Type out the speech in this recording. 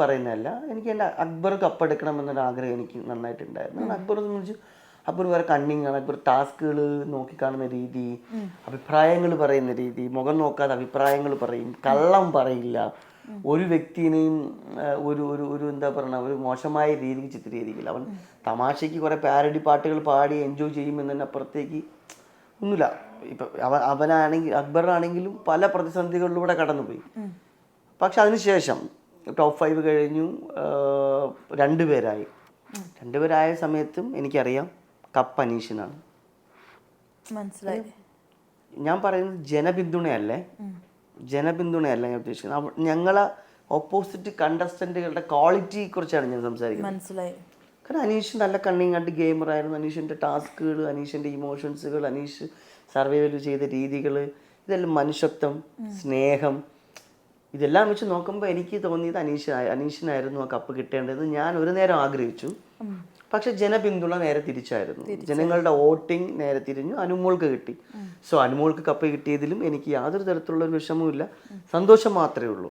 പറയുന്നതല്ല, എനിക്ക് എൻ്റെ അക്ബർ കപ്പെടുക്കണം എന്നൊരു ആഗ്രഹം എനിക്ക് നന്നായിട്ടുണ്ടായിരുന്നു. അക്ബർ സംബന്ധിച്ച് അക്ബർ വേറെ കണ്ണിങ്ങാണ്. അക്ബർ ടാസ്കുകൾ നോക്കിക്കാണുന്ന രീതി, അഭിപ്രായങ്ങൾ പറയുന്ന രീതി, മുഖം നോക്കാതെ അഭിപ്രായങ്ങൾ പറയും, കള്ളം പറയില്ല, ഒരു വ്യക്തിനെയും ഒരു ഒരു ഒരു എന്താ പറയുക ഒരു മോശമായ രീതിക്ക് ചിത്രീകരിക്കില്ല. അവൻ തമാശയ്ക്ക് കുറേ പാരഡി പാട്ടുകൾ പാടി എൻജോയ് ചെയ്യുമെന്നതിന് അപ്പുറത്തേക്ക് ഒന്നുമില്ല. ഇപ്പം അവനാണെങ്കിൽ അക്ബറാണെങ്കിലും പല പ്രതിസന്ധികളിലൂടെ കടന്നുപോയി. പക്ഷെ അതിനുശേഷം ടോപ്പ് 5 കഴിഞ്ഞു, രണ്ടുപേരായ സമയത്തും എനിക്കറിയാം കപ്പ് അനീഷിനാണ്. മനസ്സിലായി. ഞാൻ പറയുന്നത് ജനപിന്തുണയല്ല ഞാൻ ഉദ്ദേശിക്കുന്നത്. ഞങ്ങളെ ഓപ്പോസിറ്റ് കണ്ടസ്റ്റന്റുകളുടെ ക്വാളിറ്റിയെ കുറിച്ചാണ് ഞാൻ സംസാരിക്കുന്നത്. മനസ്സിലായി. കാരണം അനീഷ് നല്ല കണ്ണിങ് ആയിട്ട് ഗെയിമറായിരുന്നു. അനീഷിൻ്റെ ടാസ്കുകൾ, അനീഷിൻ്റെ ഇമോഷൻസുകൾ, അനീഷ് സർവൈവൽ ചെയ്ത രീതികൾ, ഇതെല്ലാം മനുഷ്യത്വം, സ്നേഹം, ഇതെല്ലാം വെച്ച് നോക്കുമ്പോൾ എനിക്ക് തോന്നിയത് അനീഷിനായിരുന്നു ആ കപ്പ് കിട്ടേണ്ടത്. ഞാൻ ഒരു നേരം ആഗ്രഹിച്ചു. പക്ഷെ ജനപിന്തുണ നേരെ തിരിച്ചായിരുന്നു. ജനങ്ങളുടെ വോട്ടിംഗ് നേരെ തിരിഞ്ഞു, അനുമോൾക്ക് കിട്ടി. സോ അനുമോൾക്ക് കപ്പ് കിട്ടിയതിലും എനിക്ക് യാതൊരു തരത്തിലുള്ള ഒരു വിഷമവും ഇല്ല, സന്തോഷം മാത്രമേ ഉള്ളൂ.